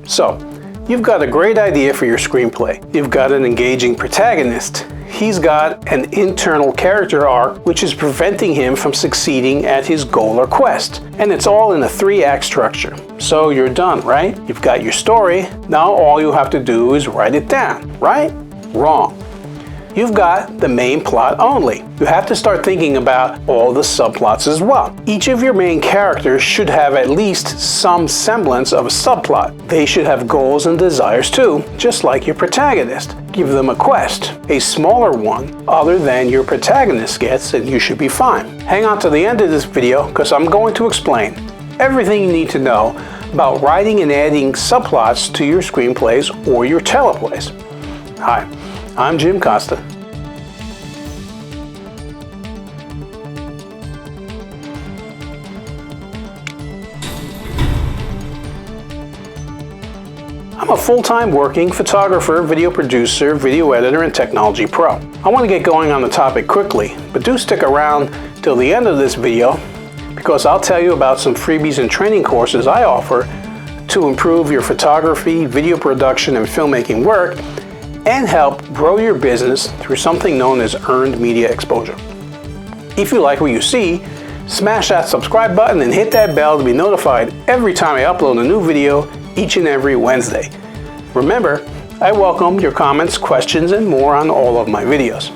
So, you've got a great idea for your screenplay. You've got an engaging protagonist. He's got an internal character arc which is preventing him from succeeding at his goal or quest. And it's all in a 3-act structure. So you're done, right? You've got your story. Now all you have to do is write it down, right? Wrong. You've got the main plot only. You have to start thinking about all the subplots as well. Each of your main characters should have at least some semblance of a subplot. They should have goals and desires too, just like your protagonist. Give them a quest, a smaller one, other than your protagonist gets, and you should be fine. Hang on to the end of this video because I'm going to explain everything you need to know about writing and adding subplots to your screenplays or your teleplays. Hi. I'm Jim Costa. I'm a full-time working photographer, video producer, video editor, and technology pro. I want to get going on the topic quickly, but do stick around till the end of this video because I'll tell you about some freebies and training courses I offer to improve your photography, video production, and filmmaking work and help grow your business through something known as earned media exposure. If you like what you see, smash that subscribe button and hit that bell to be notified every time I upload a new video each and every Wednesday. Remember, I welcome your comments, questions, and more on all of my videos.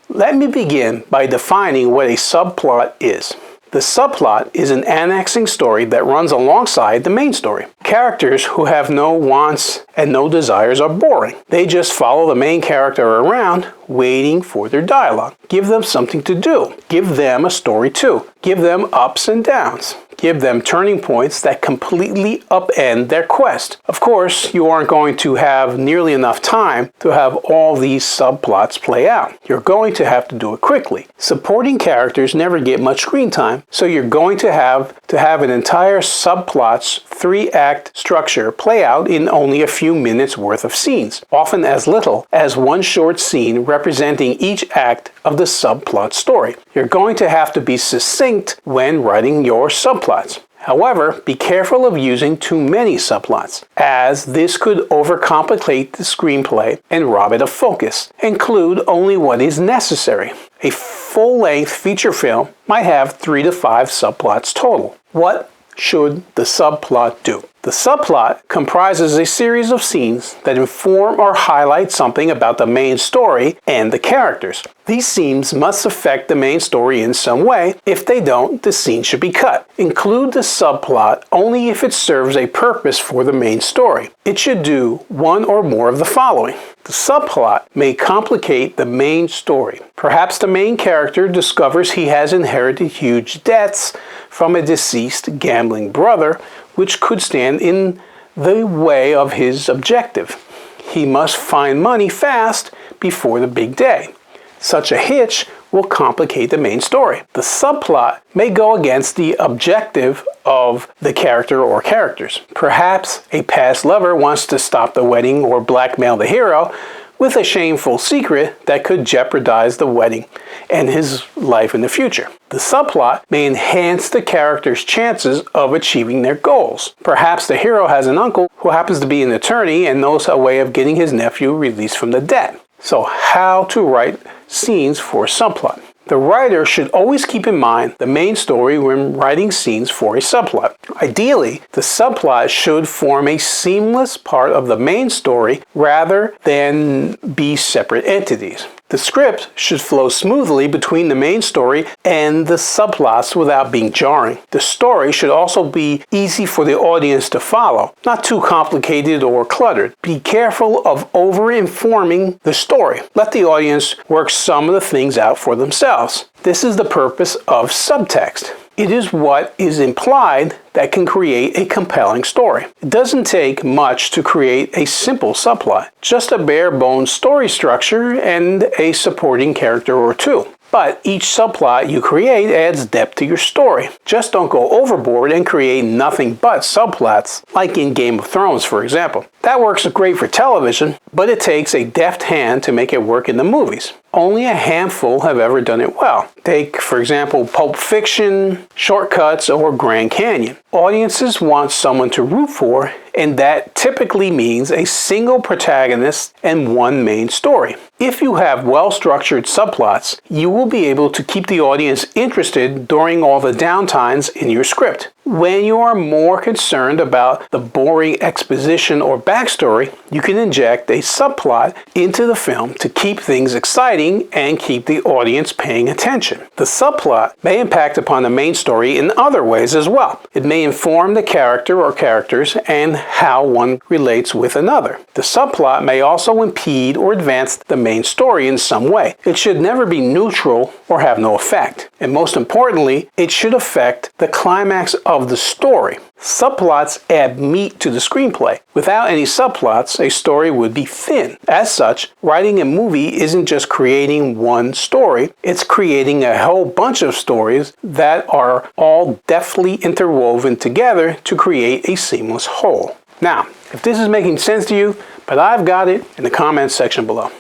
Let me begin by defining what a subplot is. The subplot is an annexing story that runs alongside the main story. Characters who have no wants and no desires are boring. They just follow the main character around, waiting for their dialogue. Give them something to do. Give them a story too. Give them ups and downs. Give them turning points that completely upend their quest. Of course, you aren't going to have nearly enough time to have all these subplots play out. You're going to have to do it quickly. Supporting characters never get much screen time, so you're going to have an entire subplot's 3-act structure play out in only a few minutes worth of scenes, often as little as one short scene representing each act of the subplot story. You're going to have to be succinct when writing your subplots. However, be careful of using too many subplots, as this could overcomplicate the screenplay and rob it of focus. Include only what is necessary. A full-length feature film might have 3 to 5 subplots total. What should the subplot do? The subplot comprises a series of scenes that inform or highlight something about the main story and the characters. These scenes must affect the main story in some way. If they don't, the scene should be cut. Include the subplot only if it serves a purpose for the main story. It should do one or more of the following. The subplot may complicate the main story. Perhaps the main character discovers he has inherited huge debts from a deceased gambling brother, which could stand in the way of his objective. He must find money fast before the big day. Such a hitch will complicate the main story. The subplot may go against the objective of the character or characters. Perhaps a past lover wants to stop the wedding or blackmail the hero with a shameful secret that could jeopardize the wedding and his life in the future. The subplot may enhance the character's chances of achieving their goals. Perhaps the hero has an uncle who happens to be an attorney and knows a way of getting his nephew released from the debt. So, how to write scenes for a subplot? The writer should always keep in mind the main story when writing scenes for a subplot. Ideally, the subplot should form a seamless part of the main story rather than be separate entities. The script should flow smoothly between the main story and the subplots without being jarring. The story should also be easy for the audience to follow, not too complicated or cluttered. Be careful of over-informing the story. Let the audience work some of the things out for themselves. This is the purpose of subtext. It is what is implied that can create a compelling story. It doesn't take much to create a simple subplot, just a bare bones story structure and a supporting character or two. But each subplot you create adds depth to your story. Just don't go overboard and create nothing but subplots, like in Game of Thrones, for example. That works great for television, but it takes a deft hand to make it work in the movies. Only a handful have ever done it well. Take, for example, Pulp Fiction, Shortcuts, or Grand Canyon. Audiences want someone to root for, and that typically means a single protagonist and one main story. If you have well-structured subplots, you will be able to keep the audience interested during all the downtimes in your script. When you are more concerned about the boring exposition or backstory, you can inject a subplot into the film to keep things exciting and keep the audience paying attention. The subplot may impact upon the main story in other ways as well. It may inform the character or characters and how one relates with another. The subplot may also impede or advance the main story in some way. It should never be neutral or have no effect. And most importantly, it should affect the climax of the story. Subplots add meat to the screenplay. Without any subplots, a story would be thin. As such, writing a movie isn't just creating one story, it's creating a whole bunch of stories that are all deftly interwoven together to create a seamless whole. Now, if this is making sense to you, but I've got it in the comments section below.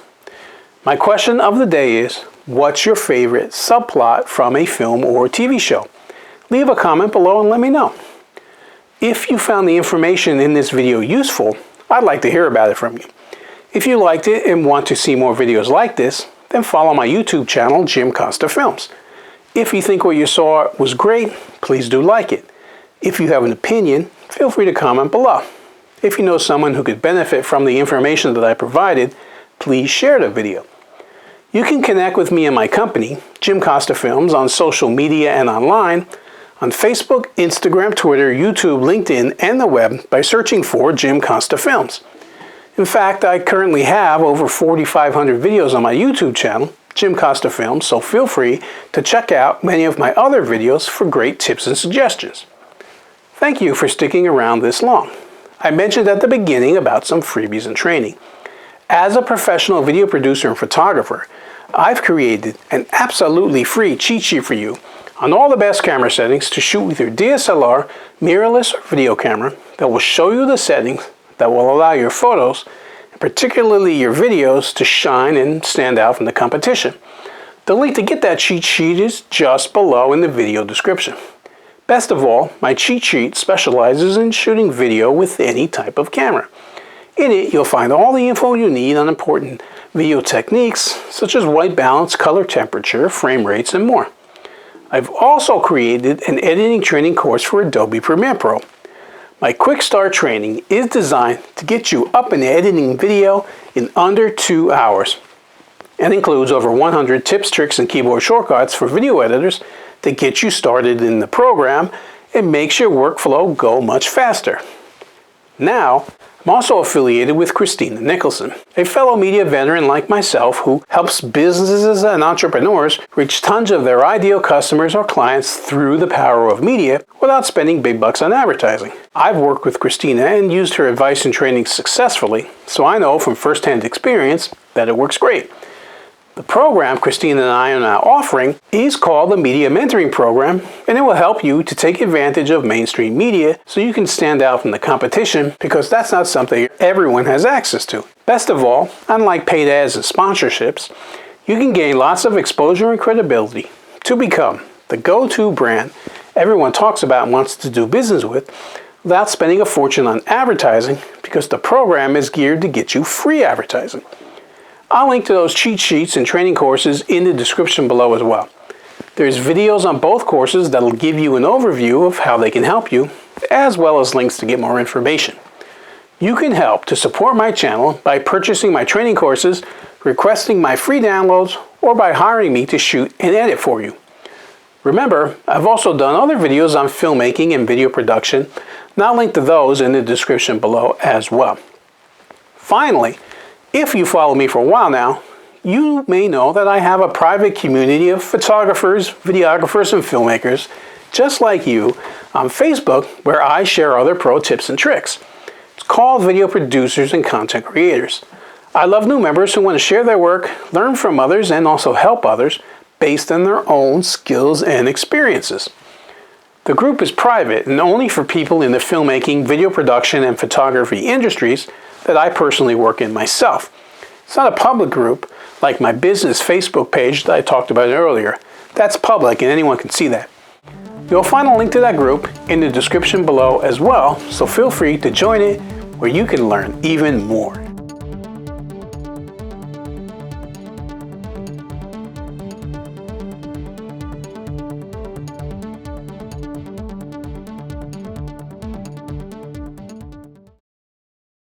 My question of the day is, what's your favorite subplot from a film or TV show? Leave a comment below and let me know. If you found the information in this video useful, I'd like to hear about it from you. If you liked it and want to see more videos like this, then follow my YouTube channel, Jim Costa Films. If you think what you saw was great, please do like it. If you have an opinion, feel free to comment below. If you know someone who could benefit from the information that I provided, please share the video. You can connect with me and my company, Jim Costa Films, on social media and online, on Facebook, Instagram, Twitter, YouTube, LinkedIn, and the web by searching for Jim Costa Films. In fact, I currently have over 4,500 videos on my YouTube channel, Jim Costa Films, so feel free to check out many of my other videos for great tips and suggestions. Thank you for sticking around this long. I mentioned at the beginning about some freebies and training. As a professional video producer and photographer, I've created an absolutely free cheat sheet for you on all the best camera settings to shoot with your DSLR, mirrorless, or video camera that will show you the settings that will allow your photos, and particularly your videos, to shine and stand out from the competition. The link to get that cheat sheet is just below in the video description. Best of all, my cheat sheet specializes in shooting video with any type of camera. In it, you'll find all the info you need on important video techniques such as white balance, color temperature, frame rates, and more. I've also created an editing training course for Adobe Premiere Pro. My Quick Start training is designed to get you up and editing video in under 2 hours and includes over 100 tips, tricks, and keyboard shortcuts for video editors to get you started in the program and makes your workflow go much faster. Now, I'm also affiliated with Christina Nicholson, a fellow media veteran like myself who helps businesses and entrepreneurs reach tons of their ideal customers or clients through the power of media without spending big bucks on advertising. I've worked with Christina and used her advice and training successfully, so I know from first-hand experience that it works great. The program Christina and I are now offering is called the Media Mentoring Program, and it will help you to take advantage of mainstream media so you can stand out from the competition, because that's not something everyone has access to. Best of all, unlike paid ads and sponsorships, you can gain lots of exposure and credibility to become the go-to brand everyone talks about and wants to do business with without spending a fortune on advertising, because the program is geared to get you free advertising. I'll link to those cheat sheets and training courses in the description below as well. There's videos on both courses that'll give you an overview of how they can help you, as well as links to get more information. You can help to support my channel by purchasing my training courses, requesting my free downloads, or by hiring me to shoot and edit for you. Remember, I've also done other videos on filmmaking and video production, and I'll link to those in the description below as well. Finally, if you follow me for a while now, you may know that I have a private community of photographers, videographers, and filmmakers just like you on Facebook, where I share other pro tips and tricks. It's called Video Producers and Content Creators. I love new members who want to share their work, learn from others, and also help others based on their own skills and experiences. The group is private and only for people in the filmmaking, video production, and photography industries that I personally work in myself. It's not a public group like my business Facebook page that I talked about earlier. That's public and anyone can see that. You'll find a link to that group in the description below as well, so feel free to join it where you can learn even more.